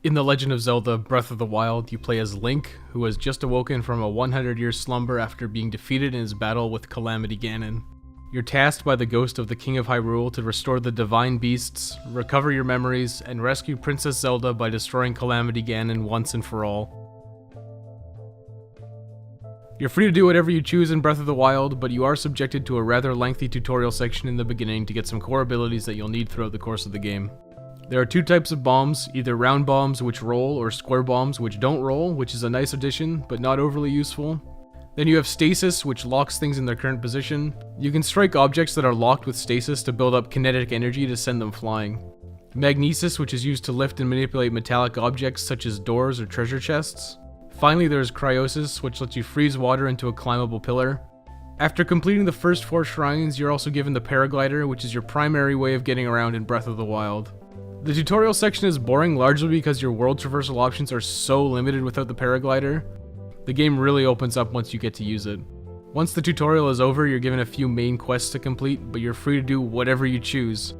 In The Legend of Zelda Breath of the Wild, you play as Link, who has just awoken from a 100-year slumber after being defeated in his battle with Calamity Ganon. You're tasked by the ghost of the King of Hyrule to restore the divine beasts, recover your memories, and rescue Princess Zelda by destroying Calamity Ganon once and for all. You're free to do whatever you choose in Breath of the Wild, but you are subjected to a rather lengthy tutorial section in the beginning to get some core abilities that you'll need throughout the course of the game. There are two types of bombs, either round bombs which roll or square bombs which don't roll, which is a nice addition, but not overly useful. Then you have stasis, which locks things in their current position. You can strike objects that are locked with stasis to build up kinetic energy to send them flying. Magnesis, which is used to lift and manipulate metallic objects such as doors or treasure chests. Finally, there's Cryosis, which lets you freeze water into a climbable pillar. After completing the first 4 shrines, you're also given the paraglider, which is your primary way of getting around in Breath of the Wild. The tutorial section is boring largely because your world traversal options are so limited without the paraglider. The game really opens up once you get to use it. Once the tutorial is over, you're given a few main quests to complete, but you're free to do whatever you choose.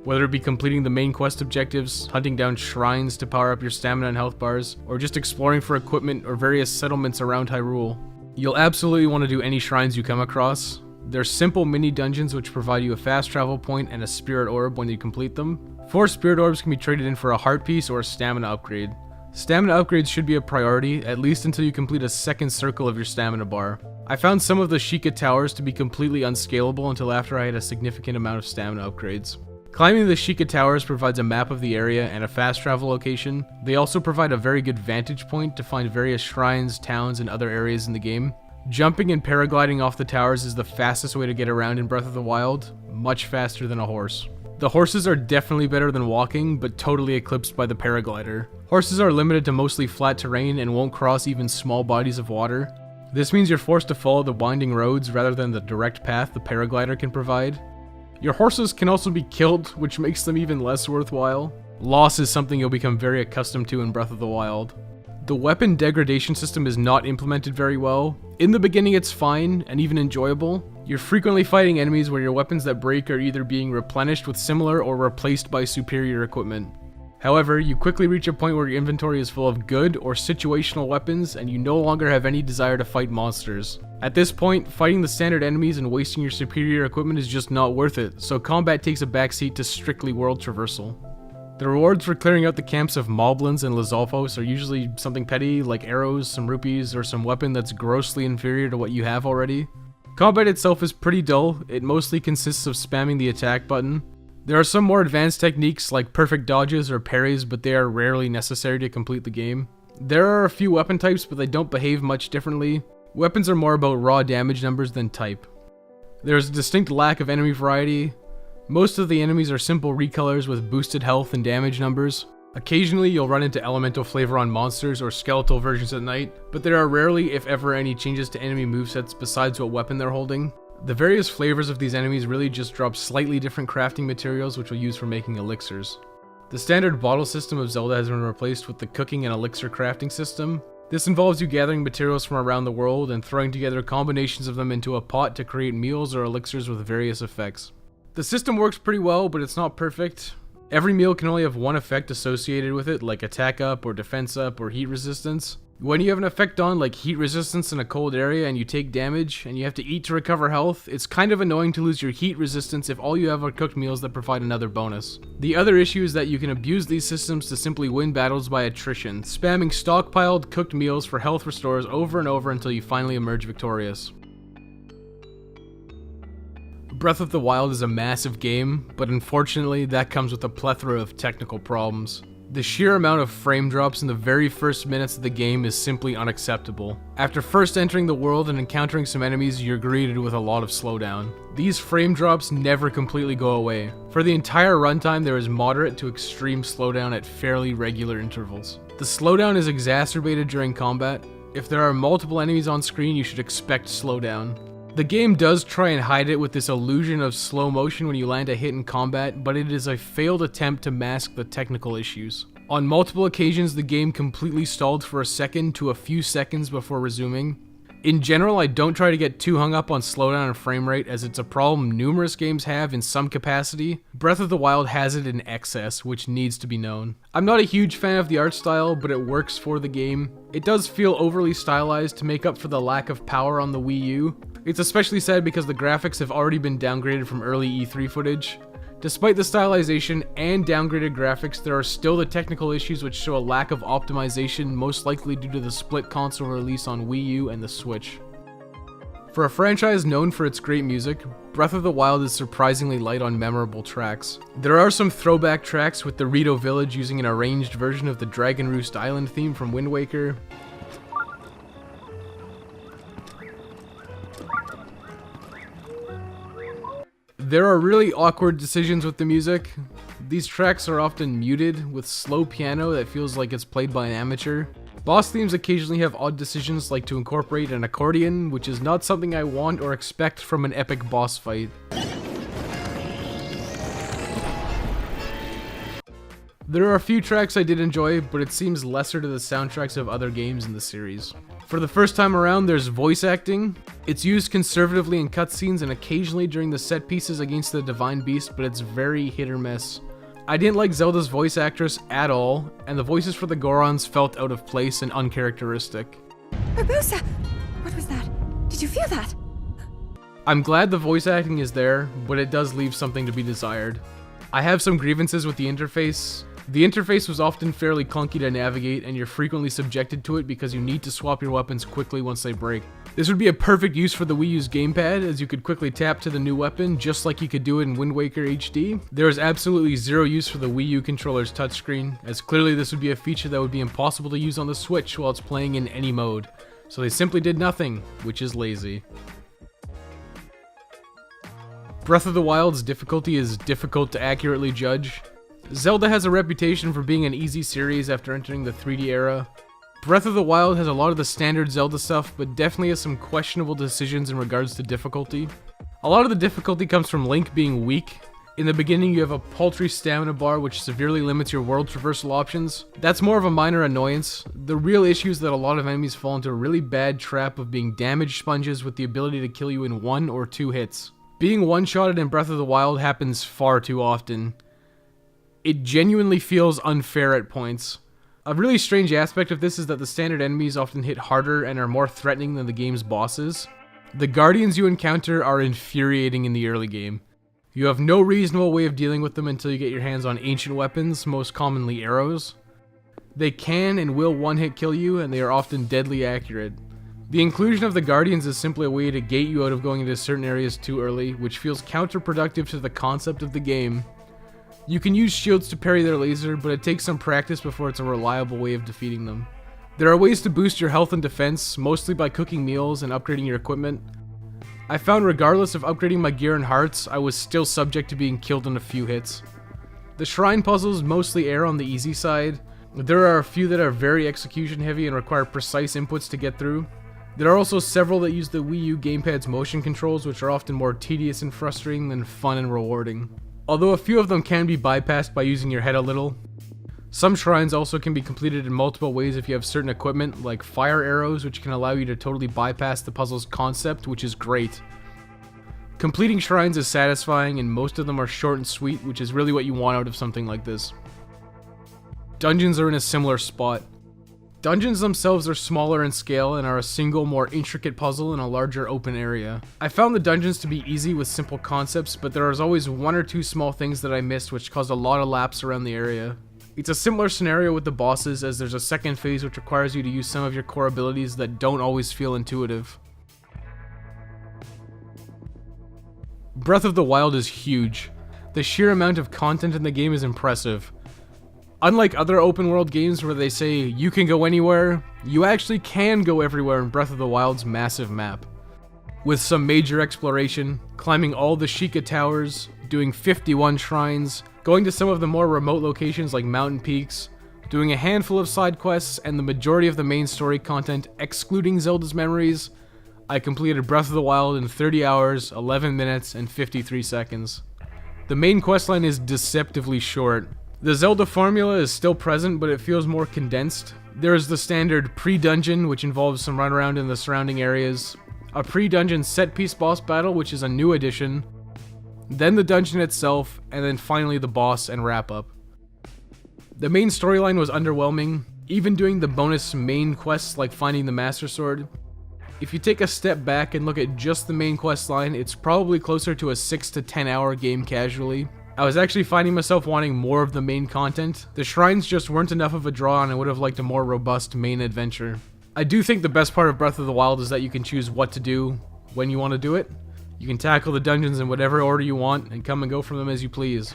Whether it be completing the main quest objectives, hunting down shrines to power up your stamina and health bars, or just exploring for equipment or various settlements around Hyrule. You'll absolutely want to do any shrines you come across. They're simple mini dungeons which provide you a fast travel point and a spirit orb when you complete them. 4 spirit orbs can be traded in for a heart piece or a stamina upgrade. Stamina upgrades should be a priority, at least until you complete a second circle of your stamina bar. I found some of the Sheikah towers to be completely unscalable until after I had a significant amount of stamina upgrades. Climbing the Sheikah towers provides a map of the area and a fast travel location. They also provide a very good vantage point to find various shrines, towns, and other areas in the game. Jumping and paragliding off the towers is the fastest way to get around in Breath of the Wild, much faster than a horse. The horses are definitely better than walking, but totally eclipsed by the paraglider. Horses are limited to mostly flat terrain and won't cross even small bodies of water. This means you're forced to follow the winding roads rather than the direct path the paraglider can provide. Your horses can also be killed, which makes them even less worthwhile. Loss is something you'll become very accustomed to in Breath of the Wild. The weapon degradation system is not implemented very well. In the beginning it's fine, and even enjoyable. You're frequently fighting enemies where your weapons that break are either being replenished with similar or replaced by superior equipment. However, you quickly reach a point where your inventory is full of good or situational weapons and you no longer have any desire to fight monsters. At this point, fighting the standard enemies and wasting your superior equipment is just not worth it, so combat takes a backseat to strictly world traversal. The rewards for clearing out the camps of Moblins and Lizalfos are usually something petty like arrows, some rupees, or some weapon that's grossly inferior to what you have already. Combat itself is pretty dull. It mostly consists of spamming the attack button. There are some more advanced techniques like perfect dodges or parries, but they are rarely necessary to complete the game. There are a few weapon types, but they don't behave much differently. Weapons are more about raw damage numbers than type. There is a distinct lack of enemy variety. Most of the enemies are simple recolors with boosted health and damage numbers. Occasionally you'll run into elemental flavor on monsters or skeletal versions at night, but there are rarely, if ever, any changes to enemy movesets besides what weapon they're holding. The various flavors of these enemies really just drop slightly different crafting materials which we'll use for making elixirs. The standard bottle system of Zelda has been replaced with the cooking and elixir crafting system. This involves you gathering materials from around the world and throwing together combinations of them into a pot to create meals or elixirs with various effects. The system works pretty well, but it's not perfect. Every meal can only have one effect associated with it, like attack up or defense up or heat resistance. When you have an effect on, like heat resistance in a cold area and you take damage and you have to eat to recover health, it's kind of annoying to lose your heat resistance if all you have are cooked meals that provide another bonus. The other issue is that you can abuse these systems to simply win battles by attrition, spamming stockpiled cooked meals for health restores over and over until you finally emerge victorious. Breath of the Wild is a massive game, but unfortunately that comes with a plethora of technical problems. The sheer amount of frame drops in the very first minutes of the game is simply unacceptable. After first entering the world and encountering some enemies, you're greeted with a lot of slowdown. These frame drops never completely go away. For the entire runtime, there is moderate to extreme slowdown at fairly regular intervals. The slowdown is exacerbated during combat. If there are multiple enemies on screen, you should expect slowdown. The game does try and hide it with this illusion of slow motion when you land a hit in combat, but it is a failed attempt to mask the technical issues. On multiple occasions, the game completely stalled for a second to a few seconds before resuming. In general, I don't try to get too hung up on slowdown and frame rate, as it's a problem numerous games have in some capacity. Breath of the Wild has it in excess, which needs to be known. I'm not a huge fan of the art style, but it works for the game. It does feel overly stylized to make up for the lack of power on the Wii U. It's especially sad because the graphics have already been downgraded from early E3 footage. Despite the stylization and downgraded graphics, there are still the technical issues which show a lack of optimization, most likely due to the split console release on Wii U and the Switch. For a franchise known for its great music, Breath of the Wild is surprisingly light on memorable tracks. There are some throwback tracks, with the Rito Village using an arranged version of the Dragon Roost Island theme from Wind Waker. There are really awkward decisions with the music. These tracks are often muted, with slow piano that feels like it's played by an amateur. Boss themes occasionally have odd decisions, like to incorporate an accordion, which is not something I want or expect from an epic boss fight. There are a few tracks I did enjoy, but it seems lesser to the soundtracks of other games in the series. For the first time around, there's voice acting. It's used conservatively in cutscenes and occasionally during the set pieces against the Divine Beast, but it's very hit or miss. I didn't like Zelda's voice actress at all, and the voices for the Gorons felt out of place and uncharacteristic. Barbosa! What was that? Did you feel that? I'm glad the voice acting is there, but it does leave something to be desired. I have some grievances with the interface. The interface was often fairly clunky to navigate, and you're frequently subjected to it because you need to swap your weapons quickly once they break. This would be a perfect use for the Wii U's gamepad, as you could quickly tap to the new weapon, just like you could do it in Wind Waker HD. There is absolutely zero use for the Wii U controller's touchscreen, as clearly this would be a feature that would be impossible to use on the Switch while it's playing in any mode. So they simply did nothing, which is lazy. Breath of the Wild's difficulty is difficult to accurately judge. Zelda has a reputation for being an easy series after entering the 3D era. Breath of the Wild has a lot of the standard Zelda stuff, but definitely has some questionable decisions in regards to difficulty. A lot of the difficulty comes from Link being weak. In the beginning, you have a paltry stamina bar which severely limits your world traversal options. That's more of a minor annoyance. The real issue is that a lot of enemies fall into a really bad trap of being damage sponges with the ability to kill you in 1 or 2 hits. Being one-shotted in Breath of the Wild happens far too often. It genuinely feels unfair at points. A really strange aspect of this is that the standard enemies often hit harder and are more threatening than the game's bosses. The guardians you encounter are infuriating in the early game. You have no reasonable way of dealing with them until you get your hands on ancient weapons, most commonly arrows. They can and will one-hit kill you, and they are often deadly accurate. The inclusion of the guardians is simply a way to gate you out of going into certain areas too early, which feels counterproductive to the concept of the game. You can use shields to parry their laser, but it takes some practice before it's a reliable way of defeating them. There are ways to boost your health and defense, mostly by cooking meals and upgrading your equipment. I found regardless of upgrading my gear and hearts, I was still subject to being killed in a few hits. The shrine puzzles mostly err on the easy side. There are a few that are very execution heavy and require precise inputs to get through. There are also several that use the Wii U gamepad's motion controls, which are often more tedious and frustrating than fun and rewarding. Although a few of them can be bypassed by using your head a little. Some shrines also can be completed in multiple ways if you have certain equipment, like fire arrows, which can allow you to totally bypass the puzzle's concept, which is great. Completing shrines is satisfying, and most of them are short and sweet, which is really what you want out of something like this. Dungeons are in a similar spot. Dungeons themselves are smaller in scale and are a single, more intricate puzzle in a larger open area. I found the dungeons to be easy with simple concepts, but there is always 1 or 2 small things that I missed which caused a lot of laps around the area. It's a similar scenario with the bosses, as there's a second phase which requires you to use some of your core abilities that don't always feel intuitive. Breath of the Wild is huge. The sheer amount of content in the game is impressive. Unlike other open world games where they say you can go anywhere, you actually can go everywhere in Breath of the Wild's massive map. With some major exploration, climbing all the Sheikah towers, doing 51 shrines, going to some of the more remote locations like mountain peaks, doing a handful of side quests, and the majority of the main story content excluding Zelda's memories, I completed Breath of the Wild in 30 hours, 11 minutes, and 53 seconds. The main questline is deceptively short, The Zelda formula is still present, but it feels more condensed. There is the standard pre-dungeon, which involves some run around in the surrounding areas, a pre-dungeon set-piece boss battle, which is a new addition, then the dungeon itself, and then finally the boss and wrap-up. The main storyline was underwhelming, even doing the bonus main quests like finding the Master Sword. If you take a step back and look at just the main quest line, it's probably closer to a 6 to 10 hour game casually. I was actually finding myself wanting more of the main content. The shrines just weren't enough of a draw and I would have liked a more robust main adventure. I do think the best part of Breath of the Wild is that you can choose what to do when you want to do it. You can tackle the dungeons in whatever order you want and come and go from them as you please.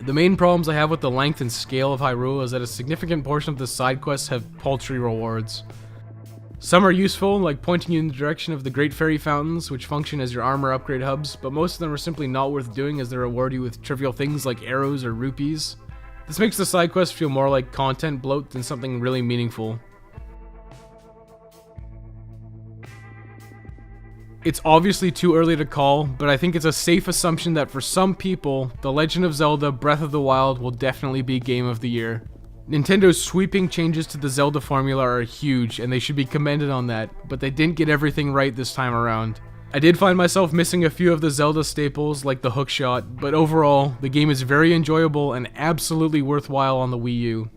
The main problems I have with the length and scale of Hyrule is that a significant portion of the side quests have paltry rewards. Some are useful, like pointing you in the direction of the Great Fairy Fountains, which function as your armor upgrade hubs, but most of them are simply not worth doing as they reward you with trivial things like arrows or rupees. This makes the side quests feel more like content bloat than something really meaningful. It's obviously too early to call, but I think it's a safe assumption that for some people, The Legend of Zelda Breath of the Wild will definitely be Game of the Year. Nintendo's sweeping changes to the Zelda formula are huge, and they should be commended on that, but they didn't get everything right this time around. I did find myself missing a few of the Zelda staples, like the hookshot, but overall, the game is very enjoyable and absolutely worthwhile on the Wii U.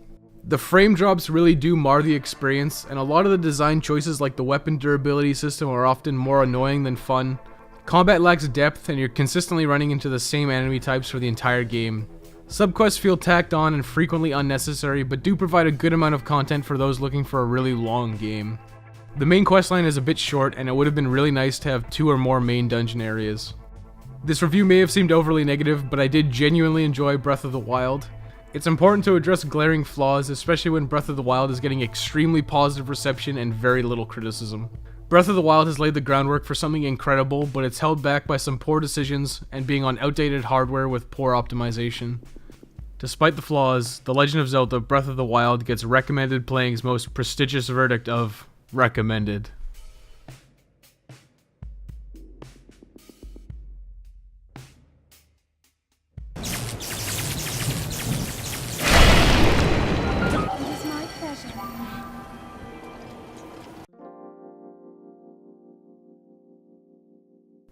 The frame drops really do mar the experience, and a lot of the design choices like the weapon durability system are often more annoying than fun. Combat lacks depth, and you're consistently running into the same enemy types for the entire game. Subquests feel tacked on and frequently unnecessary, but do provide a good amount of content for those looking for a really long game. The main questline is a bit short, and it would have been really nice to have 2 or more main dungeon areas. This review may have seemed overly negative, but I did genuinely enjoy Breath of the Wild. It's important to address glaring flaws, especially when Breath of the Wild is getting extremely positive reception and very little criticism. Breath of the Wild has laid the groundwork for something incredible, but it's held back by some poor decisions and being on outdated hardware with poor optimization. Despite the flaws, The Legend of Zelda Breath of the Wild gets recommended playing's most prestigious verdict of recommended. It is my pleasure.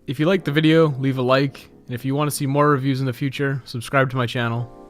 If you liked the video, leave a like, and if you want to see more reviews in the future, subscribe to my channel.